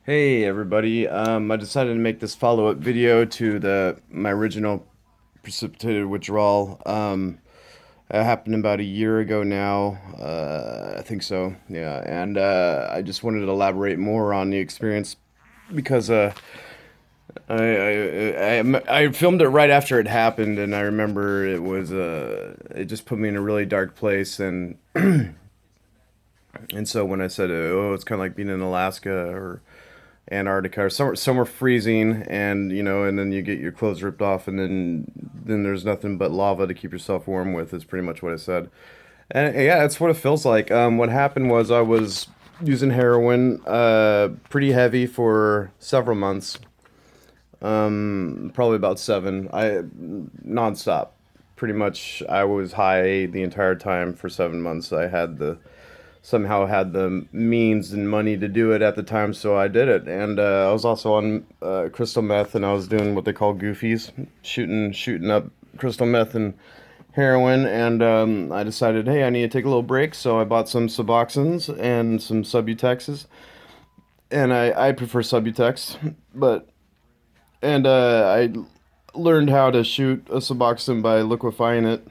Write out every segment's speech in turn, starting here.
Hey everybody, I decided to make this follow-up video to my original precipitated withdrawal. It happened about a year ago now, I think so, yeah, and I just wanted to elaborate more on the experience because I filmed it right after it happened, and I remember it just put me in a really dark place, and so when I said, oh, it's kind of like being in Alaska or Antarctica or somewhere freezing, and and then you get your clothes ripped off, and then there's nothing but lava to keep yourself warm with. Is pretty much what I said, and yeah, that's what it feels like. What happened was I was using heroin, pretty heavy for several months, probably about seven. I nonstop, pretty much. I was high the entire time for 7 months. I had the somehow had the means and money to do it at the time, so I did it. And I was also on crystal meth, and I was doing what they call goofies, shooting up crystal meth and heroin. And I decided, hey, I need to take a little break, so I bought some Suboxones and some Subutexes, and I prefer Subutex, but I learned how to shoot a Suboxone by liquefying it,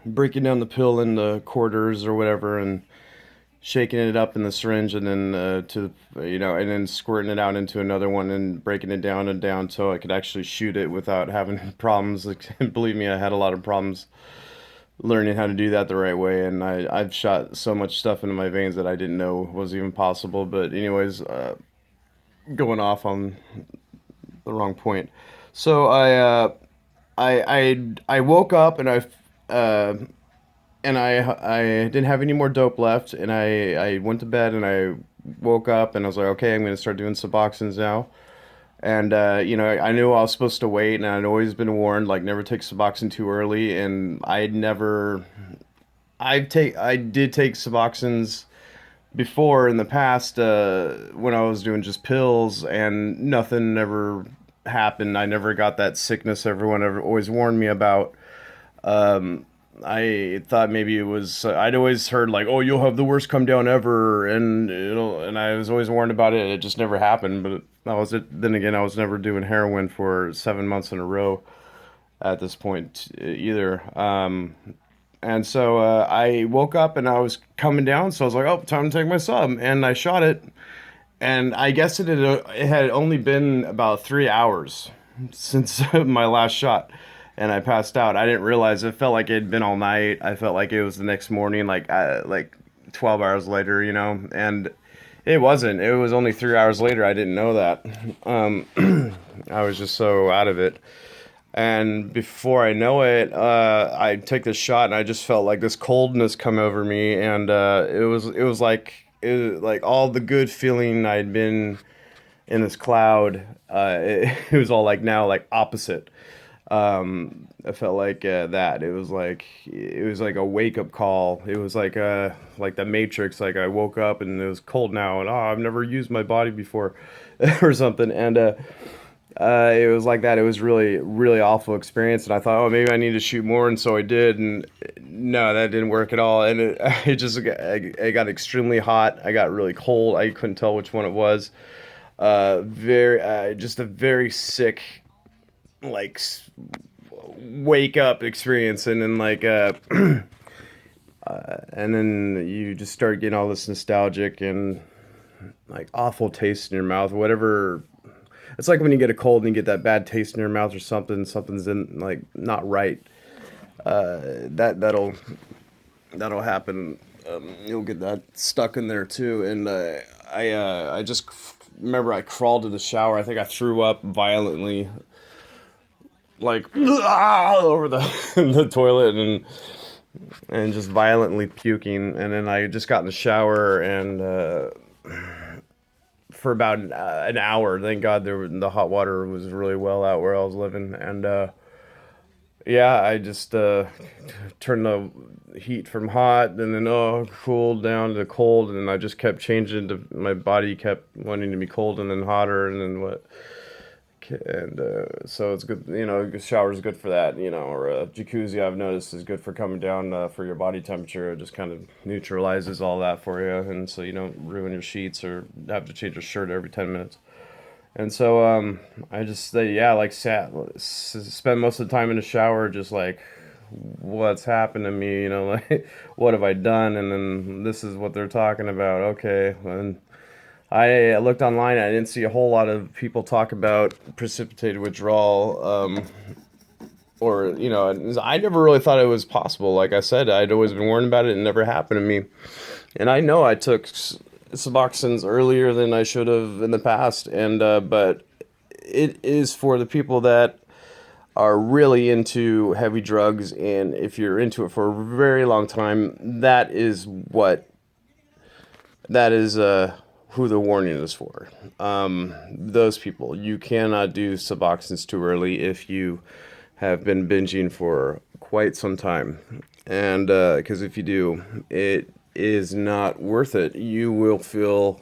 breaking down the pill into quarters or whatever, and shaking it up in the syringe, and then and then squirting it out into another one and breaking it down and down so I could actually shoot it without having problems. Like, believe me, I had a lot of problems learning how to do that the right way, and I've shot so much stuff into my veins that I didn't know was even possible. But anyways, going off on the wrong point. So I woke up, uh, and I didn't have any more dope left, and I went to bed, and I woke up, and I was like, okay, I'm gonna start doing Suboxones now. And I knew I was supposed to wait, and I'd always been warned, like, never take Suboxone too early. And I did take Suboxones before in the past, when I was doing just pills, and nothing ever happened. I never got that sickness everyone ever always warned me about. I thought maybe it was, I'd always heard, like, oh, you'll have the worst come down ever, and I was always warned about it. It just never happened. But that was it. Then again, I was never doing heroin for 7 months in a row at this point either. And so I woke up, and I was coming down, so I was like, oh, time to take my sub, and I shot it. And I guess it had only been about 3 hours since my last shot, and I passed out. I didn't realize it felt like it had been all night. I felt like it was the next morning, like 12 hours later, and it wasn't. It was only 3 hours later. I didn't know that. I was just so out of it. And before I know it, I take this shot, and I just felt like this coldness come over me, and it was like all the good feeling I'd been in this cloud. It was all like now like opposite. I felt like that. It was like a wake up call. It was like the Matrix. Like, I woke up, and it was cold now, and I've never used my body before, or something. And it was like that. It was really, really awful experience, and I thought, oh, maybe I need to shoot more, and so I did, and no, that didn't work at all, and it got extremely hot. I got really cold. I couldn't tell which one it was. Just a very sick, like, wake up experience, and then and then you just start getting all this nostalgic and like awful taste in your mouth, whatever. It's like when you get a cold and you get that bad taste in your mouth or something. Something's in, like, not right. That'll happen. You'll get that stuck in there too. And I just remember I crawled to the shower. I think I threw up violently, like over the the toilet, and just violently puking. And then I just got in the shower, and for about an hour. Thank God the hot water was really well out where I was living, and yeah, I just turned the heat from hot, and then cooled down to cold, and then I just kept changing. To my body kept wanting to be cold, and then hotter, and then what? And so it's good, a shower is good for that, or a jacuzzi I've noticed is good for coming down for your body temperature. It just kind of neutralizes all that for you, and so you don't ruin your sheets or have to change your shirt every 10 minutes. And so I just yeah, like spend most of the time in the shower, just like what's happened to me, like what have I done? And then this is what they're talking about. Okay, and I looked online. I didn't see a whole lot of people talk about precipitated withdrawal, or I never really thought it was possible. Like I said, I'd always been warned about it. It never happened to me, and I know I took Suboxones earlier than I should have in the past, and but it is for the people that are really into heavy drugs, and if you're into it for a very long time, that is who the warning is for. Those people, you cannot do Suboxones too early if you have been binging for quite some time, and because if you do, it is not worth it. You will feel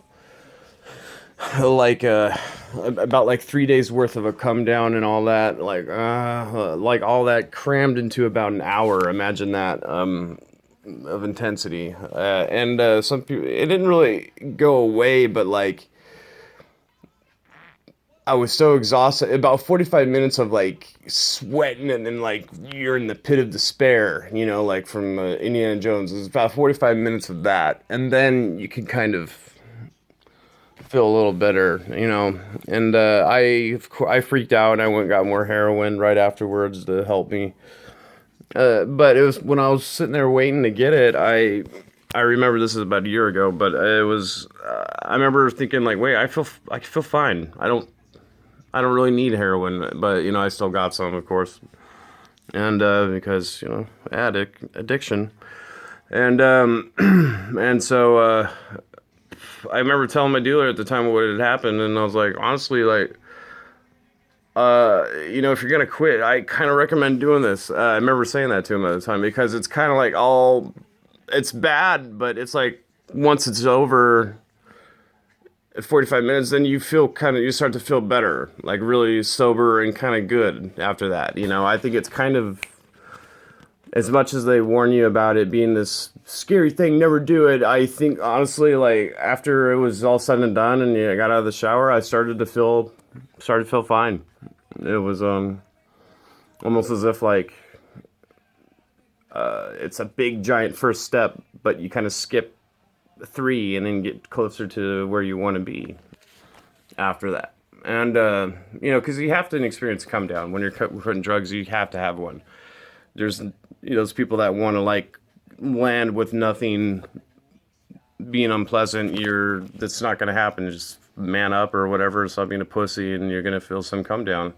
like about like 3 days worth of a come down and all that, like all that crammed into about an hour. Imagine that of intensity, and some people, it didn't really go away, but like I was so exhausted. About 45 minutes of like sweating, and then like you're in the pit of despair, like from Indiana Jones. It was about 45 minutes of that, and then you can kind of feel a little better, And I freaked out, and I went and got more heroin right afterwards to help me. But it was when I was sitting there waiting to get it. I remember this is about a year ago, but it was. I remember thinking like, wait, I feel fine. I don't really need heroin, but I still got some, of course, and because addiction, and and so I remember telling my dealer at the time what had happened, and I was like, honestly, like, if you're gonna quit, I kind of recommend doing this. I remember saying that to him at the time because it's kind of like it's bad, but it's like once it's over at 45 minutes, then you start to feel better, like really sober and kind of good after that. I think it's kind of, as much as they warn you about it being this scary thing, never do it. I think honestly, like after it was all said and done, and I got out of the shower, I started to feel fine. It was almost as if like it's a big giant first step, but you kind of skip 3 and then get closer to where you want to be after that. And because you have to experience a come down when you're putting drugs, you have to have one. There's those people that want to like land with nothing being unpleasant. That's not going to happen. Just man up or whatever, stop being a pussy, and you're going to feel some come down.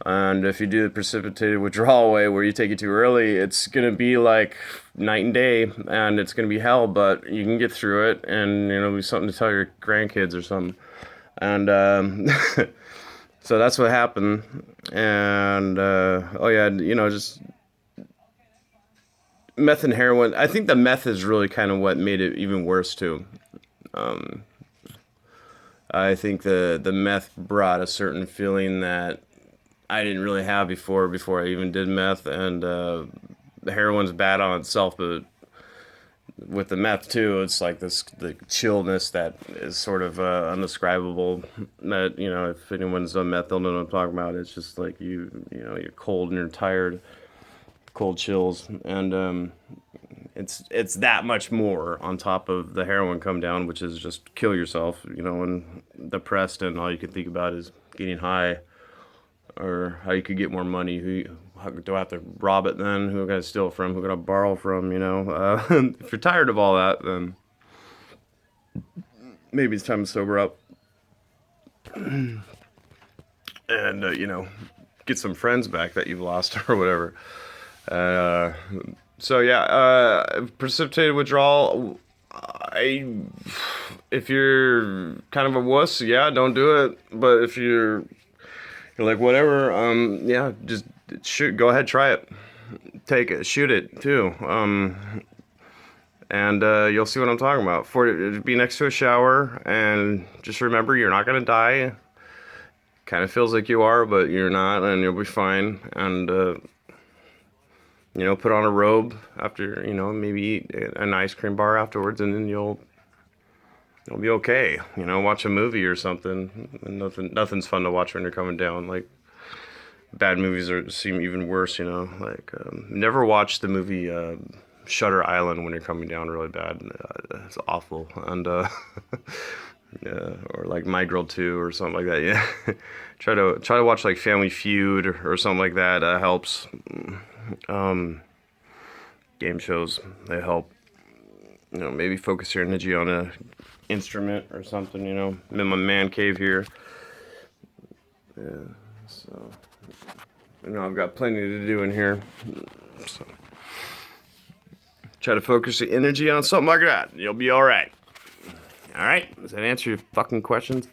And if you do the precipitated withdrawal way, where you take it too early, it's going to be like night and day, and it's going to be hell, but you can get through it, and it'll be something to tell your grandkids or something. And so that's what happened. And just meth and heroin. I think the meth is really kind of what made it even worse too. I think the meth brought a certain feeling that I didn't really have before I even did meth, and the heroin's bad on itself, but with the meth too, it's like the chillness that is sort of undescribable. That if anyone's done meth, they'll know what I'm talking about. It's just like you're cold and you're tired, cold chills, and it's that much more on top of the heroin come down, which is just kill yourself, and depressed, and all you can think about is getting high, or how you could get more money. How do I have to rob it then? Who can I steal it from? Who can I borrow from? If you're tired of all that, then maybe it's time to sober up and get some friends back that you've lost or whatever. So yeah, precipitated withdrawal. If you're kind of a wuss, yeah, don't do it. But if you're like whatever, yeah, just go ahead, try it, take it, shoot it too, and you'll see what I'm talking about. Be next to a shower, and just remember you're not gonna die, kind of feels like you are, but you're not, and you'll be fine. And put on a robe after, maybe eat an ice cream bar afterwards, and then you'll be okay. Watch a movie or something. Nothing's fun to watch when you're coming down. Like, bad movies seem even worse. Like, never watch the movie Shutter Island when you're coming down really bad. It's awful. And yeah, or like My Girl 2 or something like that. Yeah, try to watch like Family Feud or something like that. That helps. Game shows, they help. Maybe focus your energy on a instrument or something. I'm in my man cave here. Yeah, so I've got plenty to do in here. So try to focus your energy on something like that. You'll be all right. All right, does that answer your fucking questions?